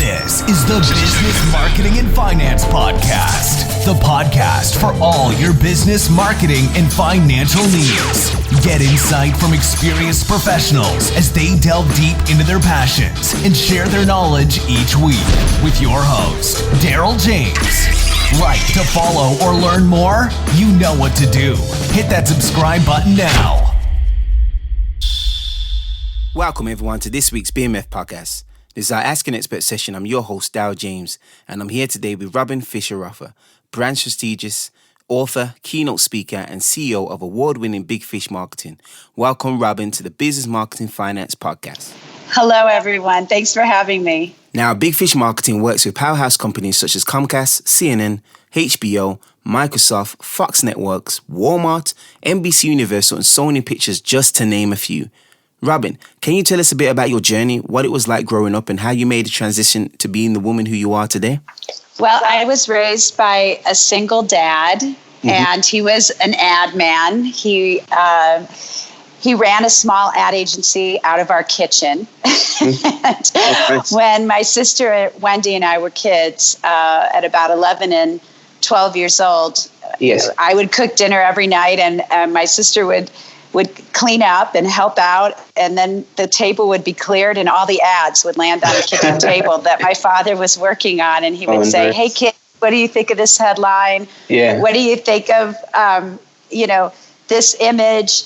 This is the Business Marketing and Finance Podcast, the podcast for all your business marketing and financial needs. Get insight from experienced professionals as they delve deep into their passions and share their knowledge each week with your host, Daryl James. Like to follow or learn more? You know what to do. Hit that subscribe button now. Welcome everyone to this week's BMF podcast. This is our Ask an Expert session. I'm your host, Daryl James, and I'm here today with Robin Fisher-Roffer, brand strategist, author, keynote speaker, and CEO of award-winning Big Fish Marketing. Welcome, Robin, to the Business Marketing Finance Podcast. Hello, everyone. Thanks for having me. Now, Big Fish Marketing works with powerhouse companies such as Comcast, CNN, HBO, Microsoft, Fox Networks, Walmart, NBC Universal, and Sony Pictures, just to name a few. Robin, can you tell us a bit about your journey, what it was like growing up, and how you made the transition to being the woman who you are today? Well, I was raised by a single dad, and he was an ad man. He ran a small ad agency out of our kitchen. When my sister Wendy and I were kids, at about 11 and 12 years old, yes, I would cook dinner every night, and my sister would clean up and help out, and then the table would be cleared and all the ads would land on the kitchen table that my father was working on, and he would say, nice. Hey kid, what do you think of this headline? Yeah. What do you think of this image?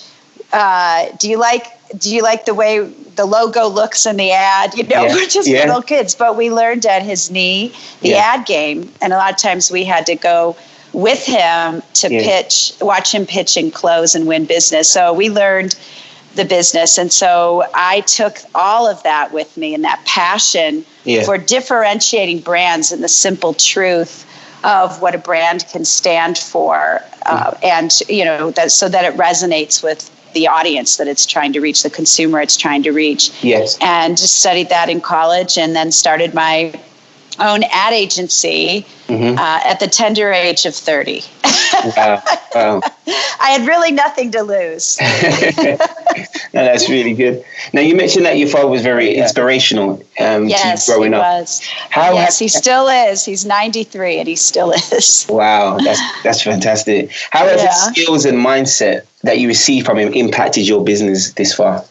Do you like the way the logo looks in the ad? We're just little kids, but we learned at his knee the ad game, and a lot of times we had to go with him to watch him pitch and close and win business. So we learned the business. And so I took all of that with me and that passion for differentiating brands and the simple truth of what a brand can stand for. And, so that it resonates with the audience that it's trying to reach, the consumer it's trying to reach. Yes. And just studied that in college and then started my own ad agency at the tender age of 30. Wow. I had really nothing to lose. No, that's really good. Now, you mentioned that your father was very inspirational to you growing up. Yes, he was. He still is. He's 93 and he still is. Wow, that's fantastic. How has the skills and mindset that you received from him impacted your business this far?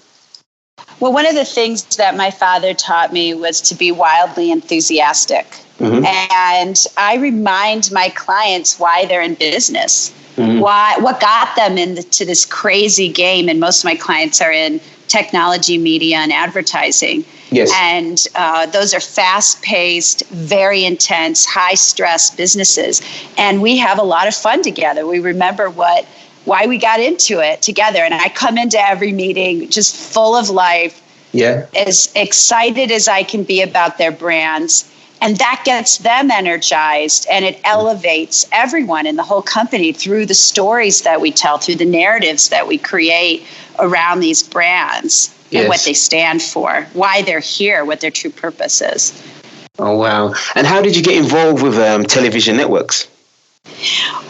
Well, one of the things that my father taught me was to be wildly enthusiastic. And I remind my clients why they're in business, what got them into this crazy game. And most of my clients are in technology, media, and advertising. Yes. And those are fast-paced, very intense, high-stress businesses. And we have a lot of fun together. We remember why we got into it together. And I come into every meeting just full of life, as excited as I can be about their brands. And that gets them energized, and it elevates everyone in the whole company through the stories that we tell, through the narratives that we create around these brands and what they stand for, why they're here, what their true purpose is. Oh, wow. And how did you get involved with television networks?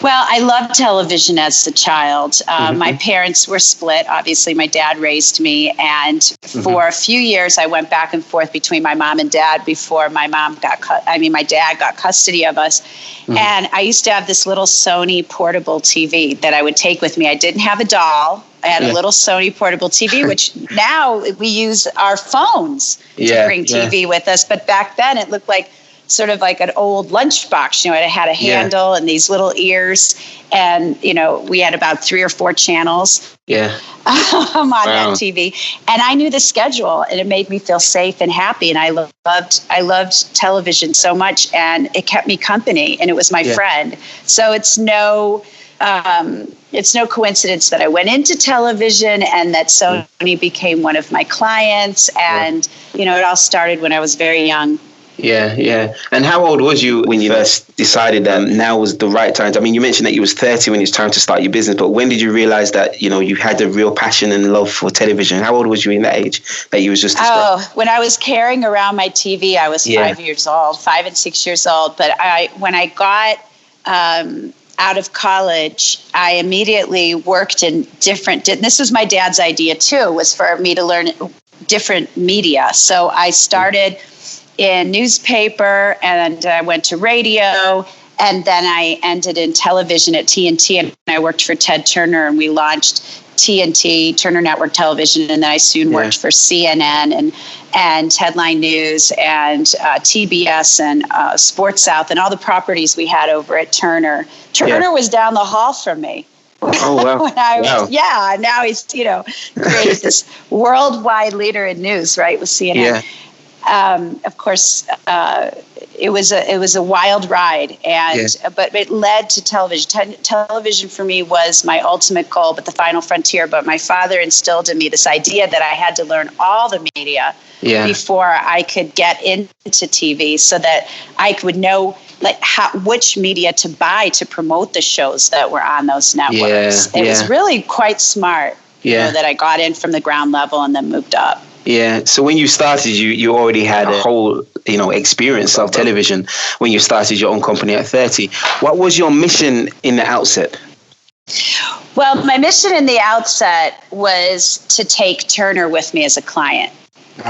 Well, I loved television as a child. My parents were split. Obviously, my dad raised me. And for a few years, I went back and forth between my mom and dad before my dad got custody of us. And I used to have this little Sony portable TV that I would take with me. I didn't have a doll. I had a little Sony portable TV, which now we use our phones to bring TV with us. But back then, it looked like sort of like an old lunchbox. It had a handle and these little ears, and we had about 3 or 4 channels on that TV. And I knew the schedule, and it made me feel safe and happy. And I loved television so much, and it kept me company, and it was my friend. So it's no coincidence that I went into television and that Sony became one of my clients. And it all started when I was very young. Yeah. And how old was you when you first decided that now was the right time? I mean, you mentioned that you was 30 when it was time to start your business, but when did you realize that, you had a real passion and love for television? How old was you in that age that you was just describing? When I was carrying around my TV, I was 5 and 6 years old. But when I got out of college, I immediately worked in this was my dad's idea too, was for me to learn different media. So I started in newspaper, and I went to radio, and then I ended in television at TNT, and I worked for Ted Turner, and we launched TNT, Turner Network Television, and then I soon worked for CNN and Headline News and TBS and Sports South and all the properties we had over at Turner. Turner was down the hall from me. Oh, wow. When I was, now he's, created this worldwide leader in news, right, with CNN. Of course, it was a wild ride, but it led to television. Television for me was my ultimate goal, but the final frontier. But my father instilled in me this idea that I had to learn all the media before I could get into TV, so that I would know which media to buy to promote the shows that were on those networks. It was really quite smart, that I got in from the ground level and then moved up. Yeah. So when you started, you already had a whole, experience of television when you started your own company at 30. What was your mission in the outset? Well, my mission in the outset was to take Turner with me as a client.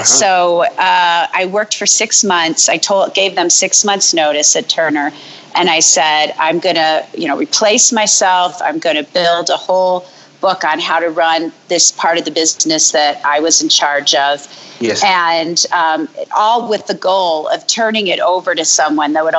So I worked for 6 months. I gave them 6 months notice at Turner. And I said, I'm going to, replace myself. I'm going to build a whole book on how to run this part of the business that I was in charge of. Yes. And all with the goal of turning it over to someone that would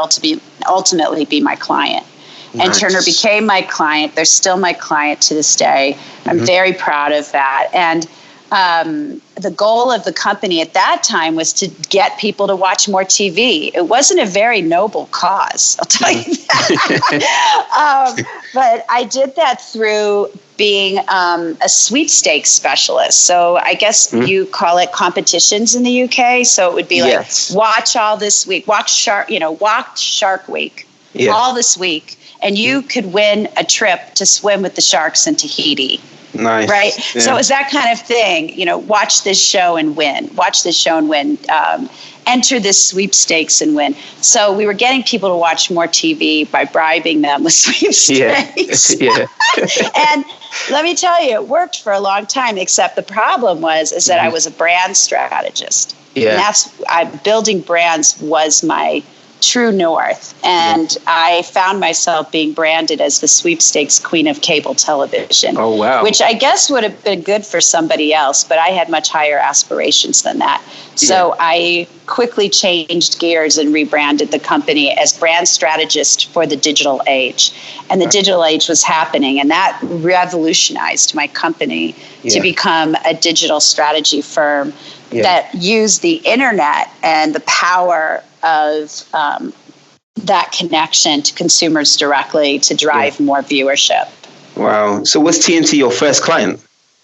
ultimately be my client. Nice. And Turner became my client. They're still my client to this day. I'm very proud of that. And the goal of the company at that time was to get people to watch more TV. It wasn't a very noble cause, I'll tell you that. But I did that through being a sweepstakes specialist. So I guess you call it competitions in the UK. So it would be like, watch all this week, watch Shark Week all this week, and you could win a trip to swim with the sharks in Tahiti. Nice. Right. Yeah. So it was that kind of thing, watch this show and win, enter this sweepstakes and win. So we were getting people to watch more TV by bribing them with sweepstakes. Yeah. And let me tell you, it worked for a long time, except the problem was that I was a brand strategist. Yeah. And building brands was my true north. And I found myself being branded as the sweepstakes queen of cable television. Oh, wow. Which I guess would have been good for somebody else, but I had much higher aspirations than that. So I quickly changed gears and rebranded the company as brand strategist for the digital age. And the digital age was happening, and that revolutionized my company to become a digital strategy firm that used the internet and the power of that connection to consumers directly to drive more viewership. Wow. So was TNT your first client?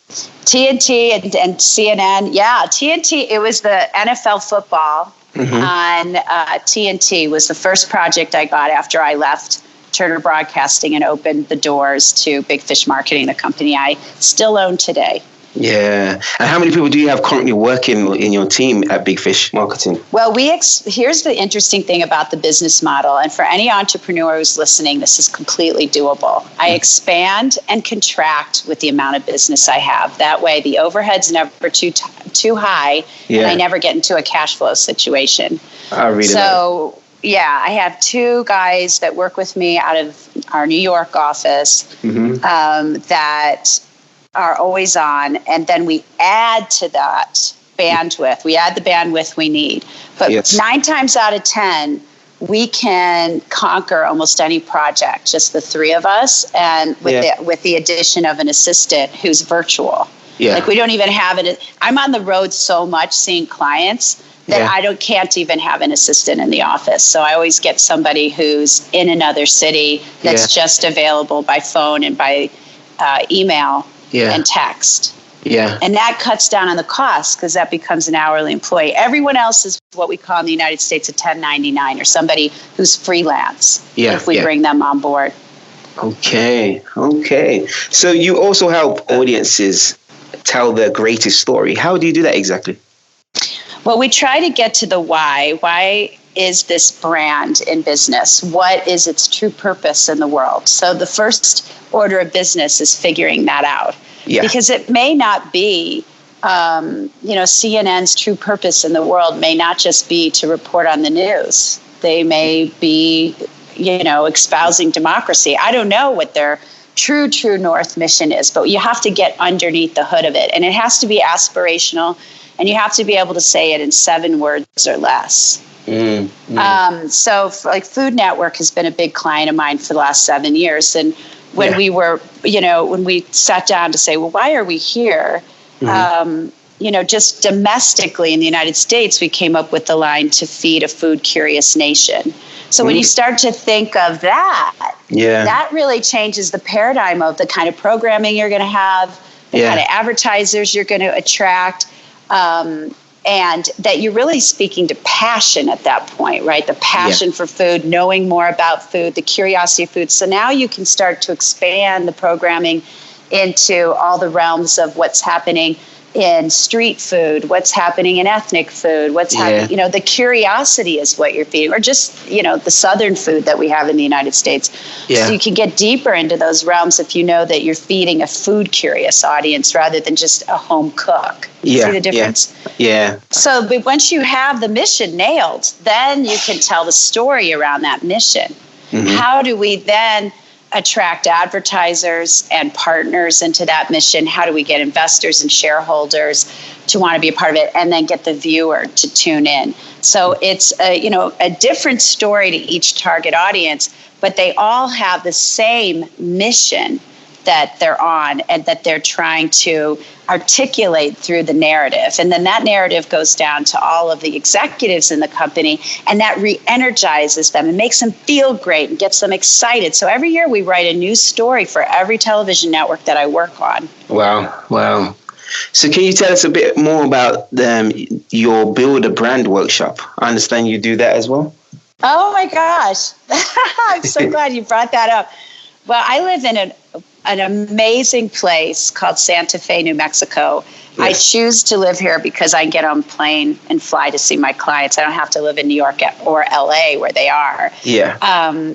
TNT and CNN. Yeah, TNT, it was the NFL football on TNT was the first project I got after I left Turner Broadcasting and opened the doors to Big Fish Marketing, the company I still own today. Yeah. And how many people do you have currently working in your team at Big Fish Marketing? Well, here's the interesting thing about the business model. And for any entrepreneur who's listening, this is completely doable. I expand and contract with the amount of business I have. That way, the overhead's never too high, and I never get into a cash flow situation. So, I have 2 guys that work with me out of our New York office that are always on, and then we add to that bandwidth. We add the bandwidth we need. But 9 times out of 10, we can conquer almost any project, just the 3 of us, and with the addition of an assistant who's virtual. Yeah. Like we don't even have it. I'm on the road so much seeing clients that I can't even have an assistant in the office. So I always get somebody who's in another city that's just available by phone and by email. And text. Yeah. And that cuts down on the cost because that becomes an hourly employee. Everyone else is what we call in the United States a 1099 or somebody who's freelance if we bring them on board. Okay. So you also help audiences tell their greatest story. How do you do that exactly? Well, we try to get to the why. Why is this brand in business? What is its true purpose in the world? So the first order of business is figuring that out. Yeah. Because it may not be CNN's true purpose in the world may not just be to report on the news. They may be, espousing democracy. I don't know what their true north mission is, but you have to get underneath the hood of it. And it has to be aspirational, and you have to be able to say it in 7 words or less. So Food Network has been a big client of mine for the last 7 years. And when we were, when we sat down to say, well, why are we here? Just domestically in the United States, we came up with the line to feed a food curious nation. So when you start to think of that, that really changes the paradigm of the kind of programming you're going to have, the kind of advertisers you're going to attract, and that you're really speaking to passion at that point, right? The passion for food, knowing more about food, the curiosity of food. So now you can start to expand the programming into all the realms of what's happening in street food, what's happening in ethnic food, what's happening, the curiosity is what you're feeding, or just, the Southern food that we have in the United States. So you can get deeper into those realms if you know that you're feeding a food curious audience rather than just a home cook. See the difference? So but once you have the mission nailed, then you can tell the story around that mission. How do we then attract advertisers and partners into that mission? How do we get investors and shareholders to want to be a part of it, and then get the viewer to tune in? So it's a different story to each target audience, but they all have the same mission that they're on and that they're trying to articulate through the narrative. And then that narrative goes down to all of the executives in the company, and that re-energizes them and makes them feel great and gets them excited. So every year we write a new story for every television network that I work on. Wow. So can you tell us a bit more about your Build a Brand workshop? I understand you do that as well. Oh my gosh. I'm so glad you brought that up. Well, I live in an amazing place called Santa Fe, New Mexico. I choose to live here because I get on a plane and fly to see my clients. I don't have to live in New York or LA where they are.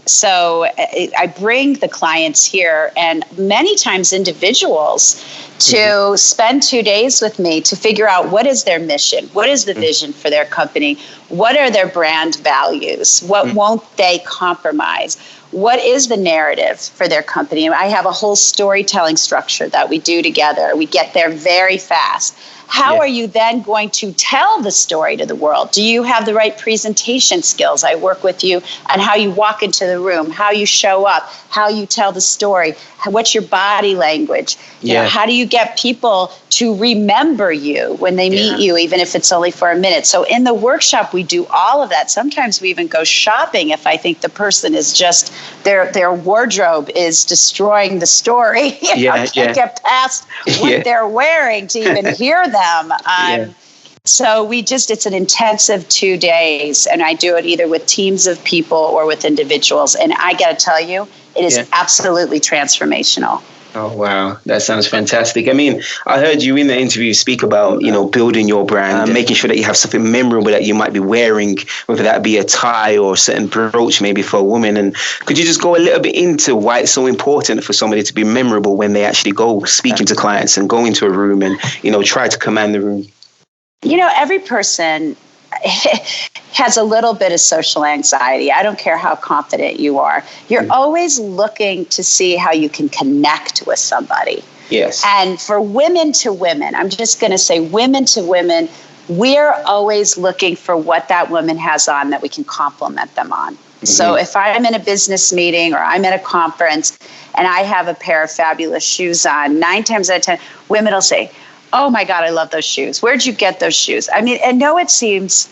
So I bring the clients here, and many times individuals, to spend 2 days with me to figure out what is their mission, what is the vision for their company, what are their brand values, what won't they compromise, what is the narrative for their company. I have a whole storytelling structure that we do together. We get there very fast. How are you then going to tell the story to the world? Do you have the right presentation skills? I work with you on how you walk into the room, how you show up, how you tell the story, what's your body language? You know, how do you get people to remember you when they meet you, even if it's only for a minute? So in the workshop, we do all of that. Sometimes we even go shopping if I think the person is just, their wardrobe is destroying the story. Can't get past what they're wearing to even hear them. So it's an intensive 2 days, and I do it either with teams of people or with individuals. And I got to tell you, it is absolutely transformational. Oh, wow. That sounds fantastic. I mean, I heard you in the interview speak about, building your brand, making sure that you have something memorable that you might be wearing, whether that be a tie or a certain brooch maybe for a woman. And could you just go a little bit into why it's so important for somebody to be memorable when they actually go speaking to clients and go into a room and, try to command the room? Every person has a little bit of social anxiety. I don't care how confident you are. You're always looking to see how you can connect with somebody. Yes. And for women to women, I'm just going to say women to women, we're always looking for what that woman has on that we can compliment them on. So if I'm in a business meeting or I'm at a conference and I have a pair of fabulous shoes on, 9 times out of 10, women will say, "Oh my God, I love those shoes. Where'd you get those shoes?" I mean, I know it seems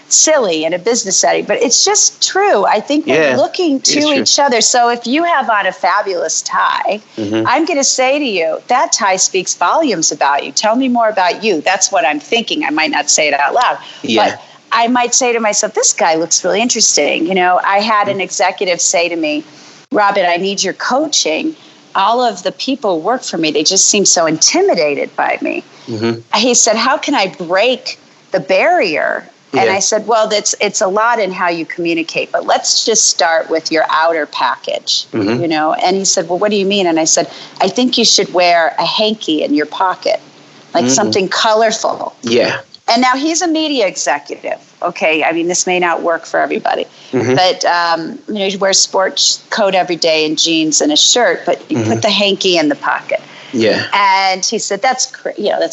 silly in a business setting, but it's just true. I think we're looking to each other. So if you have on a fabulous tie, I'm going to say to you, that tie speaks volumes about you. Tell me more about you. That's what I'm thinking. I might not say it out loud, but I might say to myself, this guy looks really interesting. I had an executive say to me, "Robin, I need your coaching. All of the people who work for me, they just seem so intimidated by me." He said, "How can I break the barrier?" And I said, "Well, it's a lot in how you communicate, but let's just start with your outer package, And he said, "Well, what do you mean?" And I said, "I think you should wear a hanky in your pocket like something colorful. Yeah. And now he's a media executive. Okay, I mean, this may not work for everybody, but he wears sports coat every day and jeans and a shirt, but you put the hanky in the pocket. Yeah. And he said, that's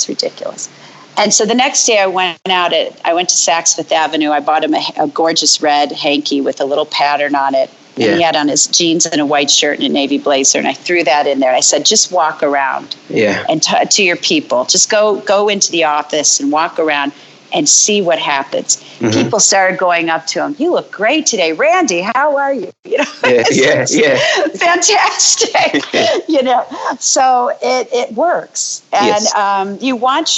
ridiculous. And so the next day I went to Saks Fifth Avenue. I bought him a gorgeous red hanky with a little pattern on it. And he had on his jeans and a white shirt and a navy blazer. And I threw that in there. I said, just walk around and to your people. Just go into the office and walk around and see what happens. People started going up to him. You look great today. Randy, how are you? Fantastic. So it works. And you want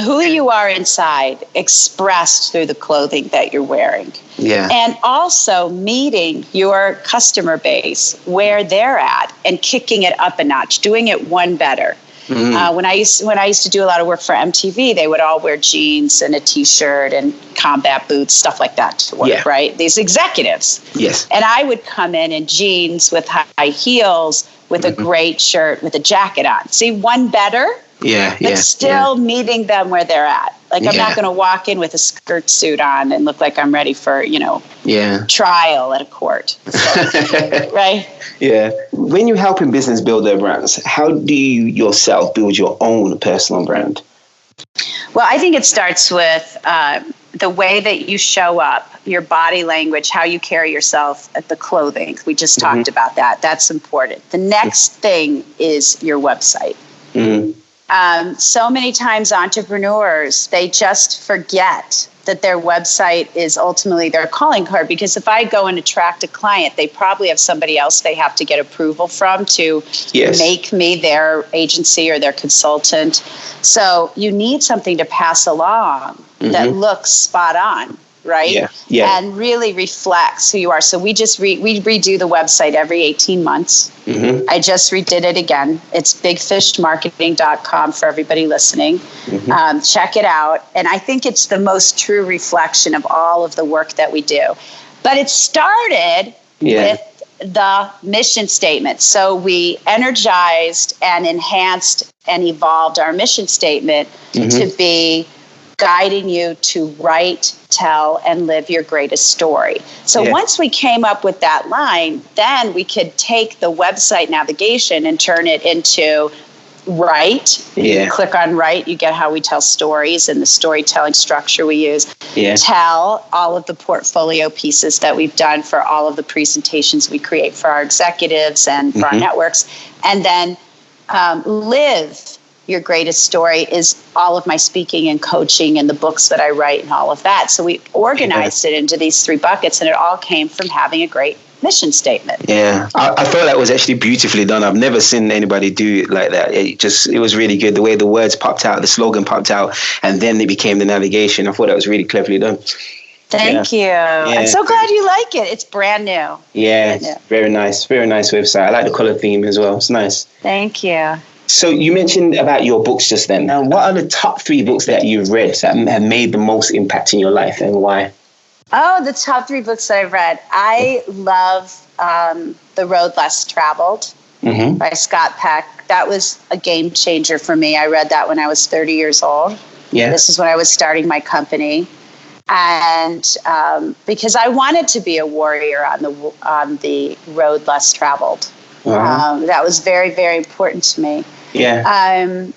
who you are inside expressed through the clothing that you're wearing. Yeah. And also meeting your customer base where they're at and kicking it up a notch, doing it one better. When I used to do a lot of work for MTV, they would all wear jeans and a T-shirt and combat boots, stuff like that to work, right? These executives. Yes. And I would come in jeans with high heels, with a great shirt, with a jacket on. See, one better. But still meeting them where they're at. Like, I'm not going to walk in with a skirt suit on and look like I'm ready for, trial at a court. So, right? Yeah. When you're helping business build their brands, how do you yourself build your own personal brand? Well, I think it starts with the way that you show up, your body language, how you carry yourself, the clothing. We just talked about that. That's important. The next thing is your website. So many times entrepreneurs, they just forget that their website is ultimately their calling card, because if I go and attract a client, they probably have somebody else they have to get approval from to make me their agency or their consultant. So you need something to pass along that looks spot on. Right? Yeah. And really reflects who you are. So we just we redo the website every 18 months. I just redid it again. It's bigfishmarketing.com for everybody listening. Check it out. And I think it's the most true reflection of all of the work that we do. But it started with the mission statement. So we energized and enhanced and evolved our mission statement to be guiding you to write, tell, and live your greatest story. So once we came up with that line, then we could take the website navigation and turn it into write. You click on write, you get how we tell stories and the storytelling structure we use. Tell, all of the portfolio pieces that we've done for all of the presentations we create for our executives and for our networks. And then live your greatest story is all of my speaking and coaching and the books that I write and all of that. So we organized it into these 3 buckets, and it all came from having a great mission statement. Yeah, I thought that was actually beautifully done. I've never seen anybody do it like that. It was really good. The way the words popped out, the slogan popped out, and then it became the navigation. I thought that was really cleverly done. Thank you. I'm so glad you like it. It's brand new. Yeah, it's very nice. Very nice website. I like the color theme as well. It's nice. Thank you. So you mentioned about your books just then. Now, what are the top 3 books that you've read that have made the most impact in your life, and why? Oh, the top 3 books that I've read. I love The Road Less Traveled by Scott Peck. That was a game changer for me. I read that when I was 30 years old. Yeah. This is when I was starting my company. And because I wanted to be a warrior on the road less traveled. That was very, very important to me. Yeah.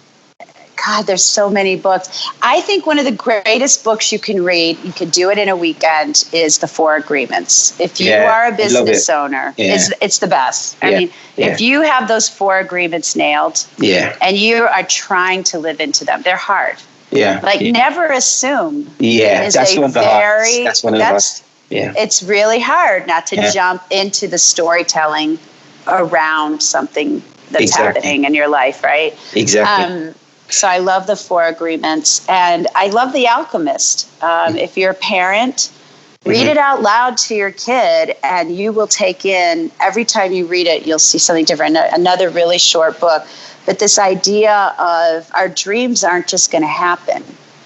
God, there's so many books. I think one of the greatest books you can read, you could do it in a weekend, is The 4 Agreements. If you are a business owner, it's the best. I mean, if you have those 4 agreements nailed and you are trying to live into them, they're hard. Never assume. That's one of the hardest. That's one of the hardest. It's really hard not to jump into the storytelling around something that's happening in your life, right? Exactly. So I love The 4 Agreements, and I love The Alchemist. If you're a parent, read it out loud to your kid, and you will take in, every time you read it, you'll see something different. Another really short book, but this idea of our dreams aren't just going to happen.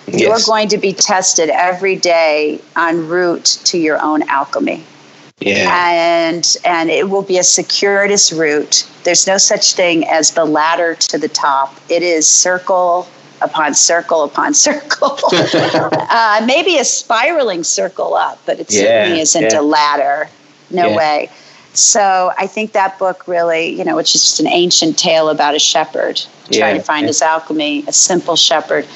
You're going to be tested every day en route to your own alchemy. And it will be a circuitous route. There's no such thing as the ladder to the top. It is circle upon circle upon circle. Maybe a spiraling circle up, but it certainly isn't a ladder. No way. So I think that book really, which is just an ancient tale about a shepherd trying to find his alchemy, a simple shepherd,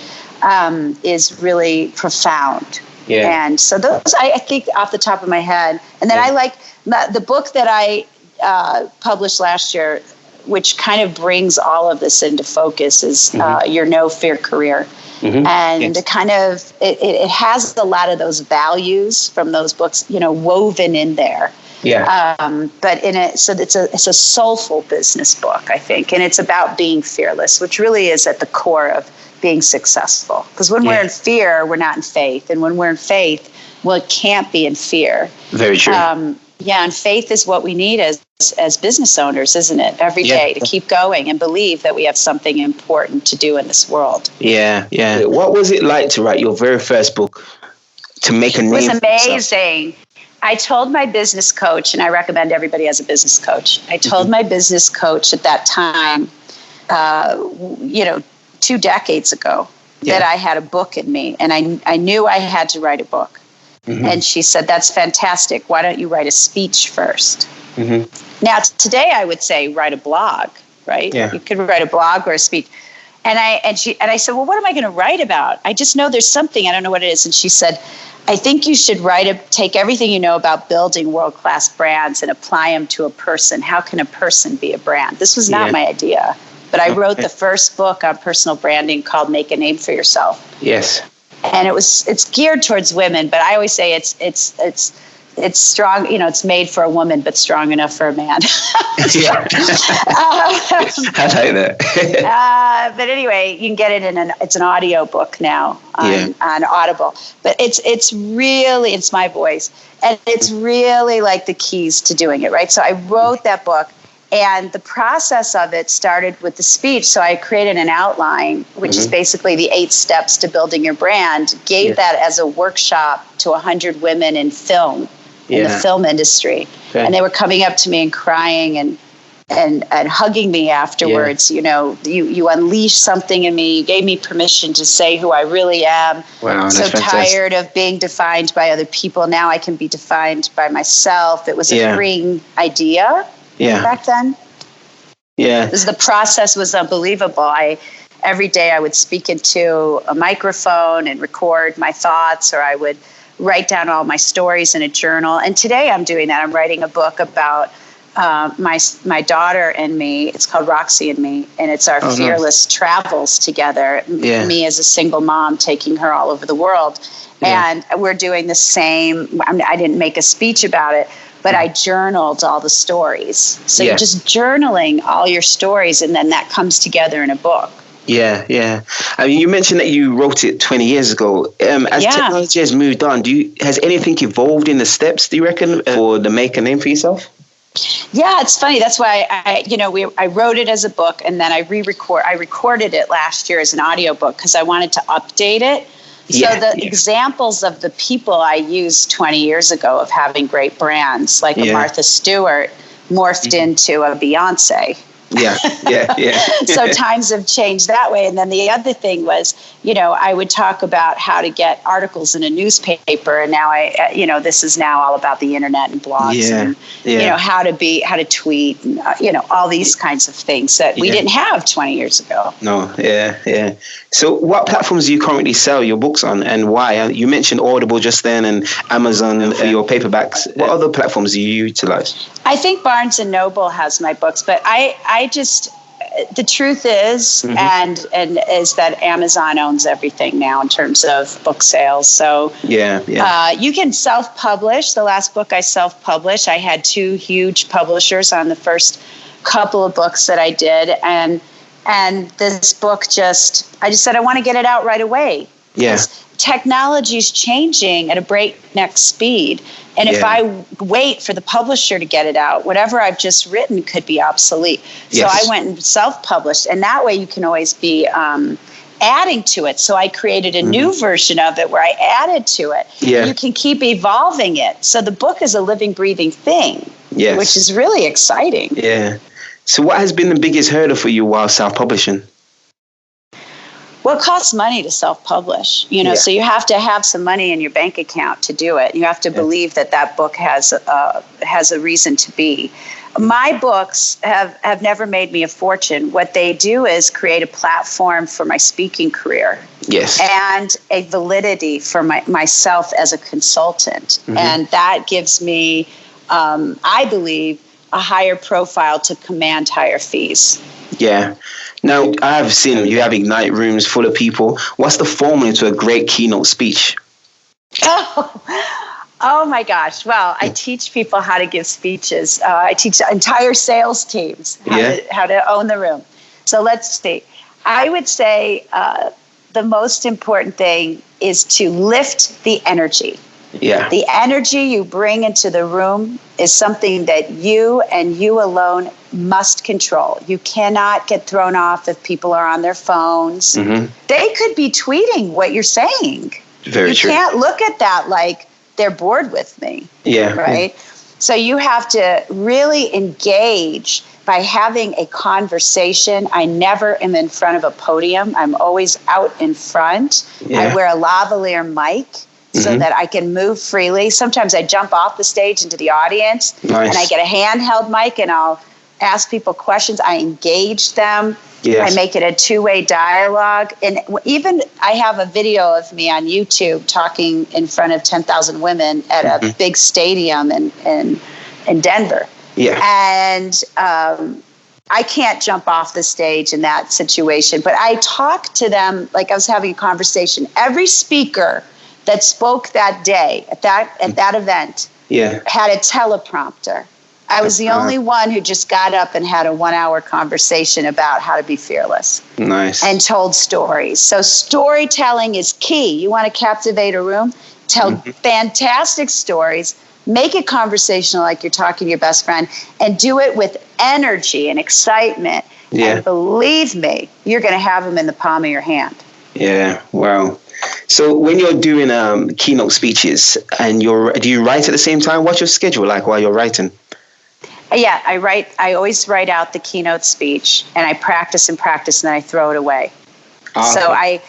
is really profound. Yeah. And so those, I think off the top of my head. And then I like the book that I published last year, which kind of brings all of this into focus, is Your No Fear Career. And it kind of, it has a lot of those values from those books, woven in there. But in it, so it's a soulful business book, I think. And it's about being fearless, which really is at the core of being successful. Because when we're in fear, we're not in faith. And when we're in faith, well, it can't be in fear. Very true. And faith is what we need as business owners, isn't it? Every day to keep going and believe that we have something important to do in this world. Yeah. What was it like to write your very first book, to make a name? It was amazing. I told my business coach, and I recommend everybody has a business coach. I told my business coach at that time, 2 decades ago, that I had a book in me, and I knew I had to write a book. And she said, "That's fantastic. Why don't you write a speech first?" Now, today I would say write a blog, right? You could write a blog or a speech. And I said, "Well, what am I going to write about? I just know there's something. I don't know what it is." And she said, "I think you should take everything you know about building world-class brands and apply them to a person. How can a person be a brand?" This was not my idea, but I wrote the first book on personal branding called Make a Name for Yourself. Yes. And it's geared towards women, but I always say it's strong. It's made for a woman, but strong enough for a man. I like that. But anyway, you can get it it's an audio book now on Audible. But it's really, it's my voice, and it's really like the keys to doing it, right? So I wrote that book. And the process of it started with the speech. So I created an outline, which is basically the 8 steps to building your brand, gave that as a workshop to 100 women in film, in the film industry. Okay. And they were coming up to me and crying and hugging me afterwards. You unleashed something in me. You gave me permission to say who I really am. Wow, I'm so tired of being defined by other people. Now I can be defined by myself. It was a freeing idea. Back then. The process was unbelievable. Every day I would speak into a microphone and record my thoughts, or I would write down all my stories in a journal. And today I'm doing that. I'm writing a book about my daughter and me. It's called Roxy and Me, and it's our fearless travels together. Me as a single mom, taking her all over the world. And we're doing the same. I didn't make a speech about it, but I journaled all the stories. So you're just journaling all your stories, and then that comes together in a book. Yeah. I mean, you mentioned that you wrote it 20 years ago. As technology has moved on, has anything evolved in the steps, do you reckon, for the Make a Name for Yourself? Yeah, it's funny. That's why I wrote it as a book, and then I recorded it last year as an audiobook because I wanted to update it. So examples of the people I used 20 years ago of having great brands, like a Martha Stewart, morphed into a Beyonce. So times have changed that way. And then the other thing was, I would talk about how to get articles in a newspaper, and now this is now all about the internet and blogs and how to tweet and all these kinds of things that we didn't have 20 years ago. No, So what platforms do you currently sell your books on, and why? You mentioned Audible just then and Amazon for your paperbacks. What other platforms do you utilize? I think Barnes & Noble has my books, but I just, the truth is, and is that Amazon owns everything now in terms of book sales. So you can self-publish. The last book I self-published, I had 2 huge publishers on the first couple of books that I did, and this book I just said I want to get it out right away. Technology is changing at a breakneck speed. And if I wait for the publisher to get it out, whatever I've just written could be obsolete. So I went and self-published. And that way you can always be adding to it. So I created a new version of it where I added to it. Yeah. You can keep evolving it. So the book is a living, breathing thing, which is really exciting. Yeah. So what has been the biggest hurdle for you while self-publishing? Well, it costs money to self-publish, so you have to have some money in your bank account to do it. You have to believe that book has a reason to be. My books have never made me a fortune. What they do is create a platform for my speaking career. Yes. And a validity for myself as a consultant. And that gives me, I believe, a higher profile to command higher fees. Yeah. Now, I've seen you have Ignite rooms full of people. What's the formula to a great keynote speech? Oh my gosh. Well, I teach people how to give speeches. I teach entire sales teams how to own the room. So let's see. I would say the most important thing is to lift the energy. Yeah. The energy you bring into the room is something that you and you alone must control. You cannot get thrown off if people are on their phones. They could be tweeting what you're saying. Very true. You can't look at that like they're bored with me. Yeah. Right? So you have to really engage by having a conversation. I never am in front of a podium. I'm always out in front. Yeah. I wear a lavalier mic so that I can move freely. Sometimes I jump off the stage into the audience and I get a handheld mic and I'll ask people questions. I engage them. Yes. I make it a two-way dialogue. And even I have a video of me on YouTube talking in front of 10,000 women at a big stadium in Denver. Yeah. And I can't jump off the stage in that situation, but I talk to them like I was having a conversation. Every speaker that spoke that day at that event had a teleprompter. I was the only one who just got up and had a 1-hour conversation about how to be fearless. Nice. And told stories. So storytelling is key. You want to captivate a room? Tell fantastic stories. Make it conversational like you're talking to your best friend. And do it with energy and excitement. Yeah. And believe me, you're going to have them in the palm of your hand. Yeah. Wow. So when you're doing keynote speeches and do you write at the same time? What's your schedule like while you're writing? Yeah, I always write out the keynote speech and I practice and then I throw it away. So I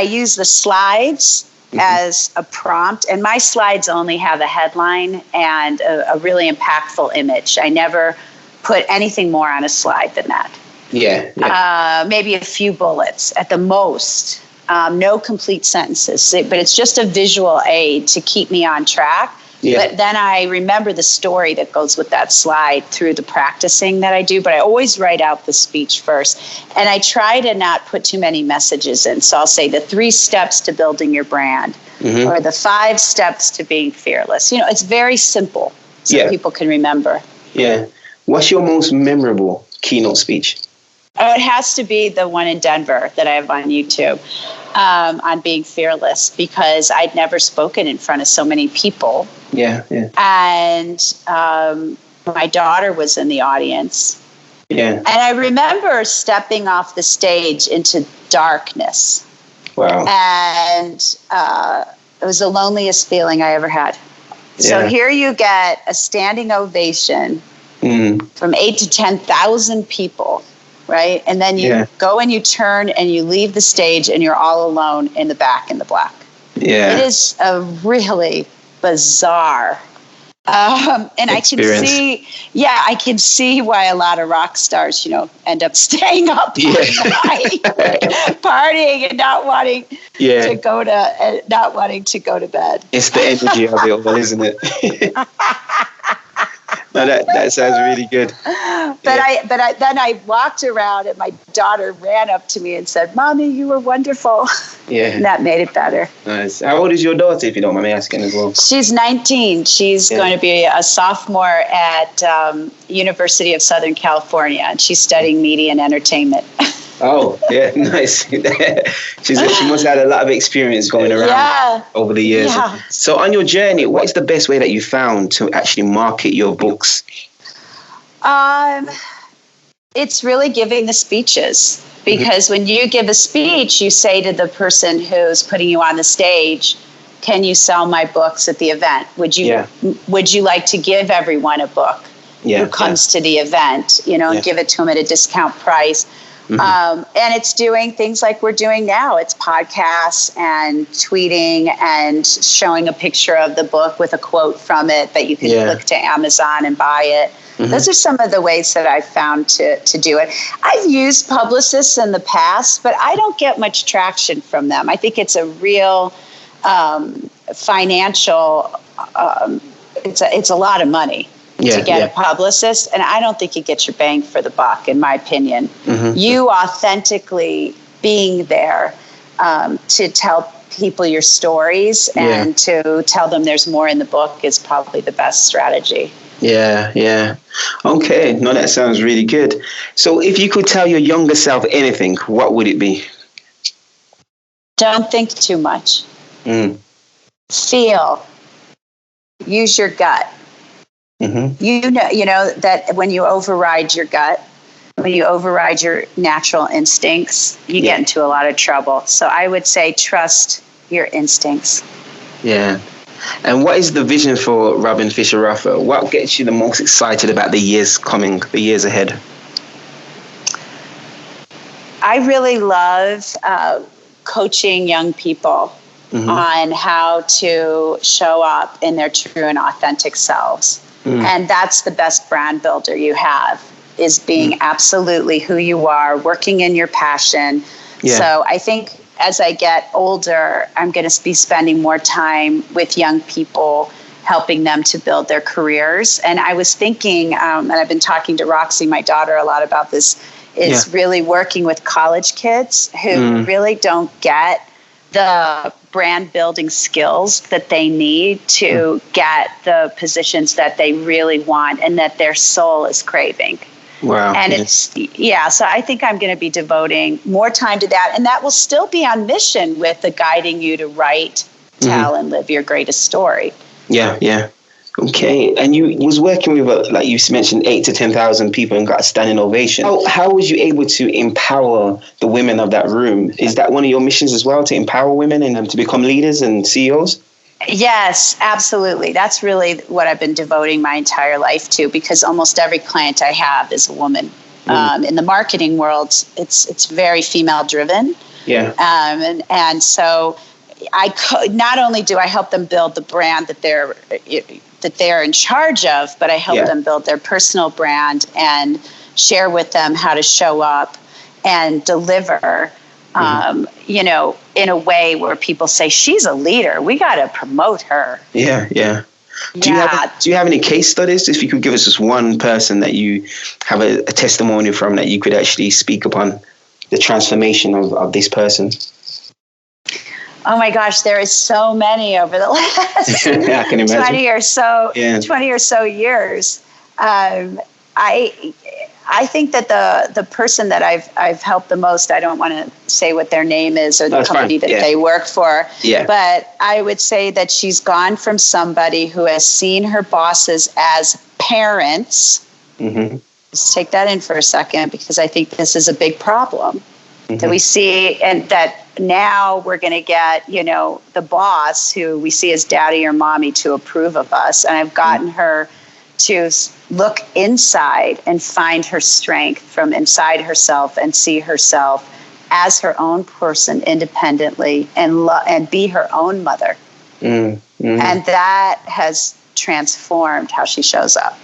use the slides as a prompt, and my slides only have a headline and a really impactful image. I never put anything more on a slide than that. Yeah. Maybe a few bullets at the most. No complete sentences, but it's just a visual aid to keep me on track. Yeah. But then I remember the story that goes with that slide through the practicing that I do. But I always write out the speech first. And I try to not put too many messages in. So I'll say the 3 steps to building your brand or the 5 steps to being fearless. It's very simple so people can remember. Yeah. What's your most memorable keynote speech? Oh, it has to be the one in Denver that I have on YouTube on being fearless, because I'd never spoken in front of so many people. Yeah. And my daughter was in the audience. Yeah. And I remember stepping off the stage into darkness. Wow. And it was the loneliest feeling I ever had. So here you get a standing ovation from 8 to 10,000 people. Right. And then you go and you turn and you leave the stage and you're all alone in the back in the black. Yeah. It is a really bizarre. And experience. I can see why a lot of rock stars, end up staying up all night, partying and not wanting to go to bed. It's the energy of it all, isn't it? No, that sounds really good. But then I walked around and my daughter ran up to me and said, "Mommy, you were wonderful." Yeah. And that made it better. Nice. How old is your daughter, if you don't mind me asking as well? She's 19. She's going to be a sophomore at University of Southern California, and she's studying media and entertainment. Oh, yeah, nice. She must have had a lot of experience going around over the years. Yeah. So on your journey, what is the best way that you found to actually market your books? It's really giving the speeches. Because when you give a speech, you say to the person who's putting you on the stage, can you sell my books at the event? Would you like to give everyone a book who comes to the event, and give it to them at a discount price? And it's doing things like we're doing now. It's podcasts and tweeting and showing a picture of the book with a quote from it that you can click to Amazon and buy it. Those are some of the ways that I've found to do it. I've used publicists in the past, but I don't get much traction from them. I think it's a real financial, it's a lot of money to get a publicist, and I don't think you get your bang for the buck, in my opinion. You authentically being there to tell people your stories and to tell them there's more in the book is probably the best strategy. Yeah. Okay. No, that sounds really good. So if you could tell your younger self anything, what would it be? Don't think too much. Feel. Use your gut. You know that when you override your gut, when you override your natural instincts, you get into a lot of trouble. So I would say trust your instincts. Yeah. And what is the vision for Robin Fisher Roffer? What gets you the most excited about the years coming, the years ahead? I really love coaching young people on how to show up in their true and authentic selves. And that's the best brand builder you have, is being absolutely who you are, working in your passion. So I think as I get older, I'm going to be spending more time with young people, helping them to build their careers. And I was thinking, and I've been talking to Roxy, my daughter, a lot about this, is really working with college kids who really don't get the brand building skills that they need to get the positions that they really want and that their soul is craving. Wow. And so I think I'm going to be devoting more time to that. And that will still be on mission with the guiding you to write, tell, and live your greatest story. Yeah. Okay. And you was working with, like you mentioned, 8,000 to 10,000 people and got a standing ovation. How was you able to empower the women of that room? Is that one of your missions as well, to empower women and to become leaders and CEOs? Yes, absolutely. That's really what I've been devoting my entire life to, because almost every client I have is a woman. In the marketing world, it's very female driven. Yeah. And so not only do I help them build the brand that they're in charge of, but I help them build their personal brand and share with them how to show up and deliver in a way where people say, she's a leader, we got to promote her. Yeah. Do you have any case studies? If you could give us just one person that you have a testimony from that you could actually speak upon the transformation of this person. Oh my gosh, there is so many over the last I can imagine. 20 or so years. I think that the person that I've helped the most, I don't want to say what their name is or the company that they work for, but I would say that she's gone from somebody who has seen her bosses as parents. Just take that in for a second, because I think this is a big problem that we see, and that now we're going to get, the boss who we see as daddy or mommy to approve of us. And I've gotten her to look inside and find her strength from inside herself and see herself as her own person independently and be her own mother. And that has transformed how she shows up,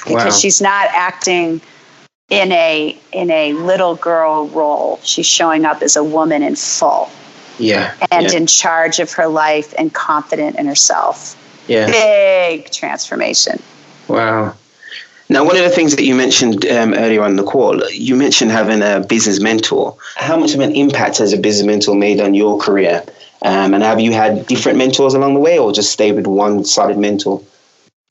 because she's not acting in a little girl role. She's showing up as a woman in full. And in charge of her life and confident in herself. Big transformation. Wow. Now, one of the things that you mentioned earlier on the call, you mentioned having a business mentor. How much of an impact has a business mentor made on your career? And have you had different mentors along the way, or just stay with one solid mentor?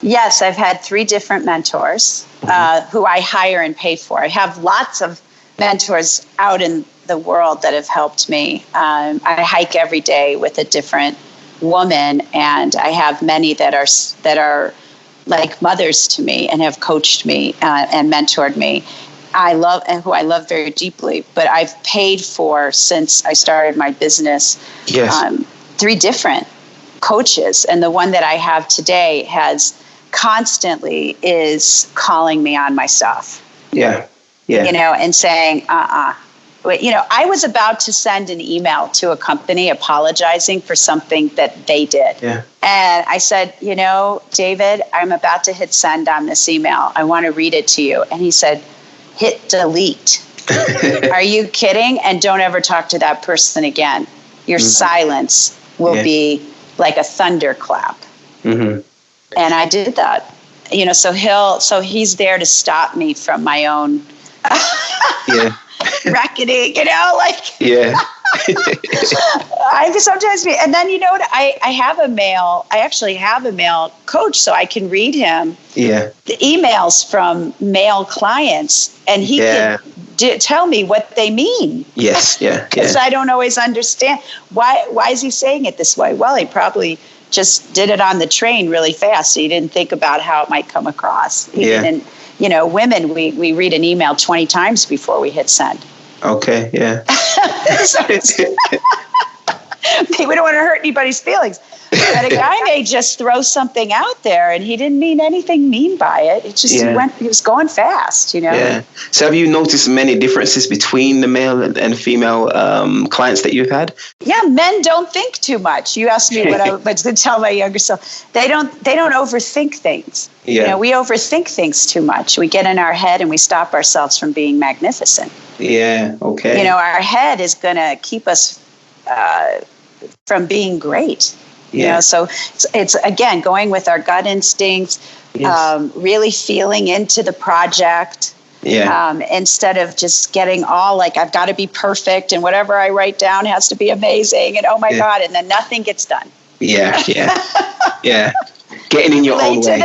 Yes, I've had 3 different mentors who I hire and pay for. I have lots of mentors out in the world that have helped me. I hike every day with a different woman, and I have many that are like mothers to me and have coached me and mentored me. I love and who I love very deeply, but I've paid for since I started my business. Yes. 3 different coaches, and the one that I have today has constantly is calling me on my stuff. Yeah. Yeah. And saying, But, I was about to send an email to a company apologizing for something that they did. Yeah. And I said, David, I'm about to hit send on this email. I want to read it to you. And he said, hit delete. Are you kidding? And don't ever talk to that person again. Your silence will be like a thunderclap. Mm-hmm. And I did that. So he's there to stop me from my own reckoning, Yeah. I sometimes be, and then what? I actually have a male coach, so I can read him the emails from male clients, and he can tell me what they mean. Yes, Because I don't always understand why is he saying it this way. Well, he probably just did it on the train really fast, so he didn't think about how it might come across. He didn't. Women, we read an email 20 times before we hit send. Okay, yeah. We don't want to hurt anybody's feelings. But a guy may just throw something out there and he didn't mean anything mean by it. It just he was going fast, Yeah. So have you noticed many differences between the male and female clients that you've had? Yeah, men don't think too much. You asked me what I was going to tell my younger self. They don't overthink things. Yeah. We overthink things too much. We get in our head and we stop ourselves from being magnificent. Yeah, okay. Our head is going to keep us from being great. So it's again going with our gut instincts, really feeling into the project, instead of just getting all like I've got to be perfect and whatever I write down has to be amazing and oh my God, and then nothing gets done. Yeah. Getting in your own way.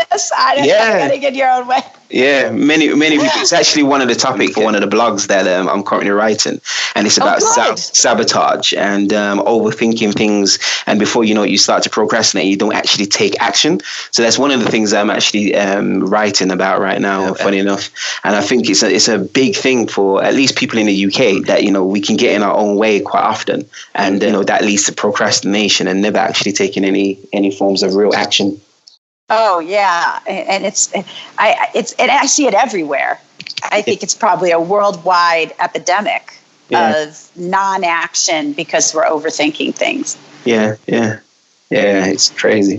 Getting in your own way. Yeah, many people. It's actually one of the topics for one of the blogs that I'm currently writing, and it's about sabotage and overthinking things. And before you know it, you start to procrastinate. You don't actually take action. So that's one of the things I'm actually writing about right now. Funny enough, and I think it's a big thing for at least people in the UK that we can get in our own way quite often, and that leads to procrastination and never actually taking any forms of real action. Oh yeah, and I see it everywhere. I think it's probably a worldwide epidemic of non-action because we're overthinking things. Yeah, it's crazy.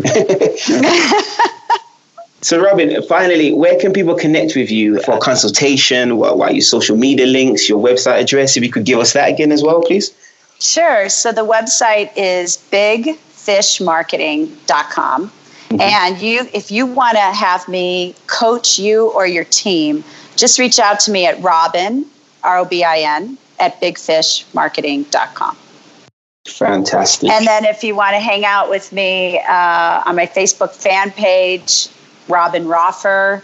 So Robin, finally, where can people connect with you for consultation? What are your social media links, your website address? If you could give us that again as well, please. Sure. So the website is bigfishmarketing.com. Mm-hmm. And if you want to have me coach you or your team, just reach out to me at Robin, ROBIN, at bigfishmarketing.com. Fantastic. And then if you want to hang out with me on my Facebook fan page, Robin Roffer,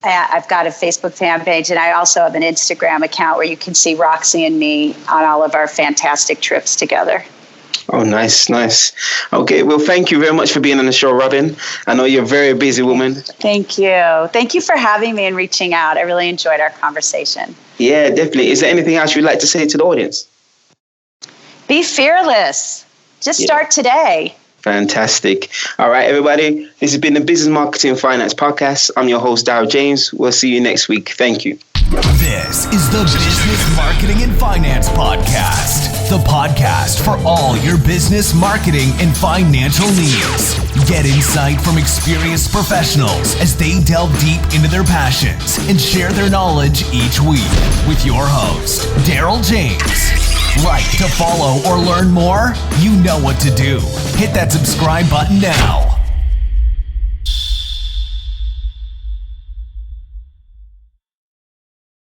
I've got a Facebook fan page, and I also have an Instagram account where you can see Roxy and me on all of our fantastic trips together. Oh, nice. Okay, well, thank you very much for being on the show, Robin. I know you're a very busy woman. Thank you. Thank you for having me and reaching out. I really enjoyed our conversation. Yeah, definitely. Is there anything else you'd like to say to the audience? Be fearless. Just start today. Fantastic. All right, everybody. This has been the Business Marketing Finance Podcast. I'm your host, Darryl James. We'll see you next week. Thank you. This is the Business Marketing and Finance Podcast, the podcast for all your business marketing and financial needs. Get insight from experienced professionals as they delve deep into their passions and share their knowledge each week with your host, Darryl James. Like to follow or learn more? You know what to do. Hit that subscribe button now